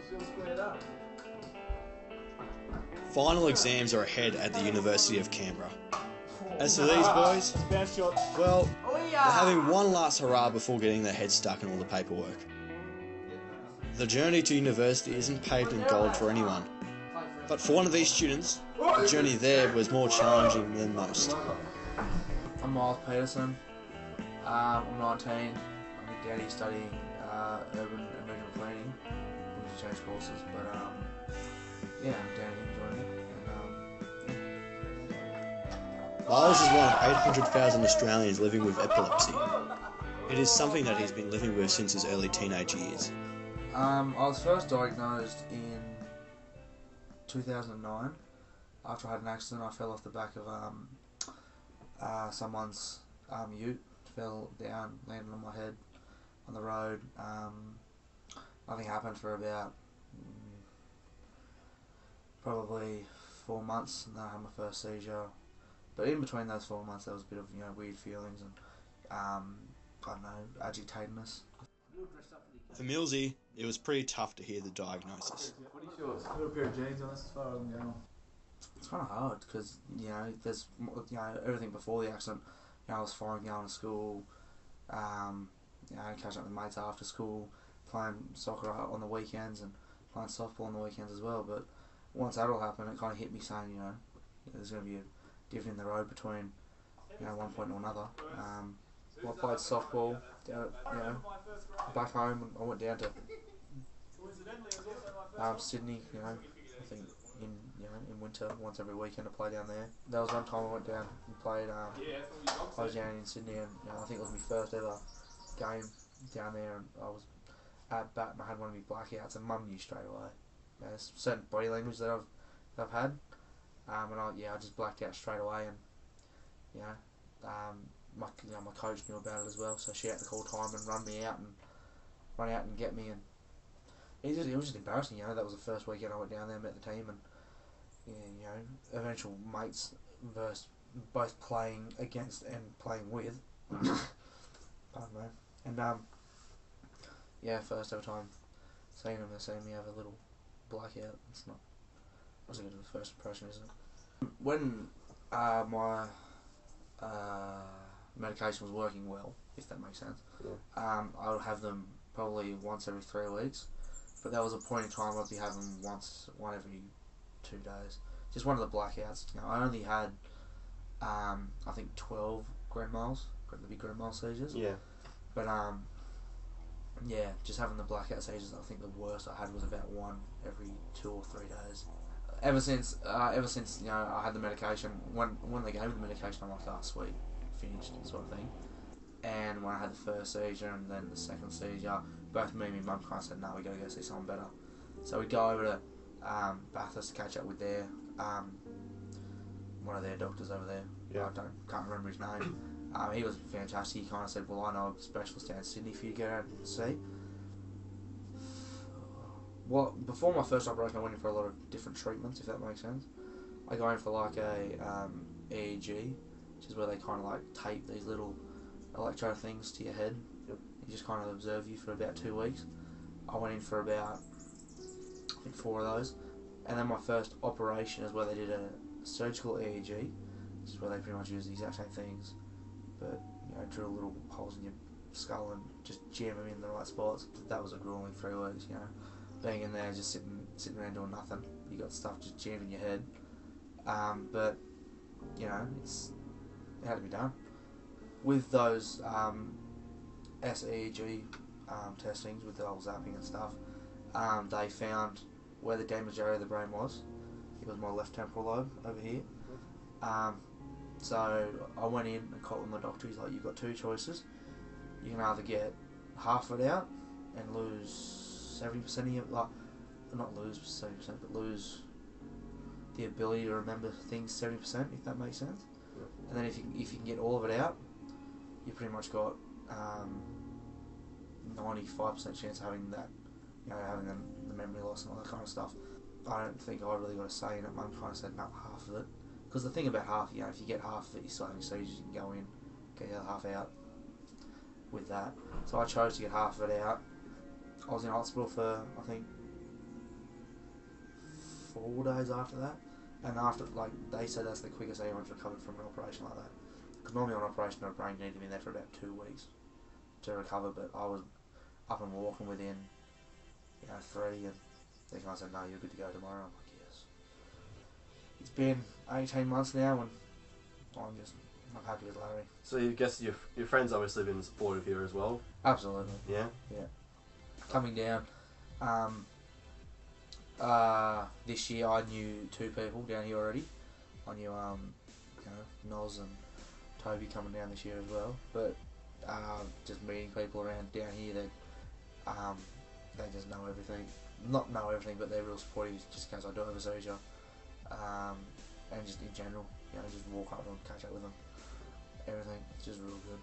Still squared up. Final exams are ahead at the University of Canberra. As for these boys, well, they're having one last hurrah before getting their heads stuck in all the paperwork. The journey to university isn't paved in gold for anyone, but for one of these students, the journey there was more challenging than most. I'm Miles Peterson. I'm 19. I'm a daddy studying urban and regional planning. We just changed courses, but yeah, I'm down enjoying it. Miles is one of 800,000 Australians living with epilepsy. It is something that he's been living with since his early teenage years. I was first diagnosed in 2009 after I had an accident. I fell off the back of someone's ute, fell down, landed on my head on the road. Nothing happened for about probably 4 months, and then I had my first seizure. But in between those 4 months, there was a bit of weird feelings and I don't know, agitatedness. For Millsy, it was pretty tough to hear the diagnosis. What do you feel? Put a pair of jeans on, as far as I'm going. It's kind of hard because there's everything before the accident. I was fine going to school, catching up with mates after school, playing soccer on the weekends and playing softball on the weekends as well. But once that all happened, it kind of hit me saying, there's going to be a divot in the road between, one point or another. I played softball down back home. I went down to Sydney. I think in winter once every weekend to play down there. There was one time I went down and played. I was down in Sydney, and I think it was my first ever game down there, and I was at bat and I had one of my blackouts, and Mum knew straight away. There's certain body language that I've had, and I just blacked out straight away, and my coach knew about it as well, so she had to call time and run out and get me, and it was just embarrassing. That was the first weekend I went down there, met the team, and eventual mates versus both playing against and playing with. Pardon me. And first ever time seeing them, they're seeing me have a little blackout. It's not a good first impression, is it? When my medication was working well, if that makes sense, I would have them probably once every 3 weeks, but there was a point in time I'd be having one every 2 days. Just one of the blackouts. I only had I think 12 grand miles, the big grand mile seizures. Yeah. But just having the blackout seizures, I think the worst I had was about one every 2 or 3 days. Ever since I had the medication, when they gave me the medication, I'm like, oh sweet, finished, sort of thing. And when I had the first seizure and then the second seizure, both me and my mum kind of said, no, we got to go see someone better. So we go over to Bathurst to catch up with one of their doctors over there. Yeah. Can't remember his name. He was fantastic. He kind of said, well, I know a specialist down in Sydney for you to go out and see. Well, before my first operation, I went in for a lot of different treatments, if that makes sense. I go in for like a EEG, which is where they kind of like tape these little electrode things to your head. Yep. They just kind of observe you for about 2 weeks. I went in for about, I think, 4 of those. And then my first operation is where they did a surgical EEG, which is where they pretty much use the exact same things, but drill little holes in your skull and just jam them in the right spots. That was a grueling 3 weeks, being in there just sitting around doing nothing. You got stuff just jammed in your head, but it had to be done. With those SEEG testings with the whole zapping and stuff, they found where the damaged area of the brain was. It was my left temporal lobe over here. So I went in and caught with my doctor. He's like, you've got 2 choices. You can either get half of it out and lose 70% of your, not lose 70%, but lose the ability to remember things 70%, if that makes sense. Yeah. And then if you can get all of it out, you pretty much got 95% chance of having that, having the memory loss and all that kind of stuff. I don't think I really got a say in it. Mum kind of said, no, half of it. Because the thing about half, if you get half of it, you're still having seizures, you can go in, get the other half out with that. So I chose to get half of it out. I was in hospital for, I think, 4 days after that. And after, like, they said that's the quickest anyone's recovered from an operation like that. Because normally on an operation, a brain you need to be in there for about 2 weeks to recover, but I was up and walking within, 3, and they kind of said, no, you're good to go tomorrow. I'm like, yes. It's been 18 months now, and I'm happy with Larry. So you guess your friends obviously been supportive here as well. Absolutely. Yeah. Yeah. Coming down, this year I knew 2 people down here already. I knew Noz and Toby coming down this year as well. But just meeting people around down here that they just know everything. Not know everything, but they're real supportive just in case I do have a seizure. And just in general, just walk up and catch up with them. Everything, it's just real good.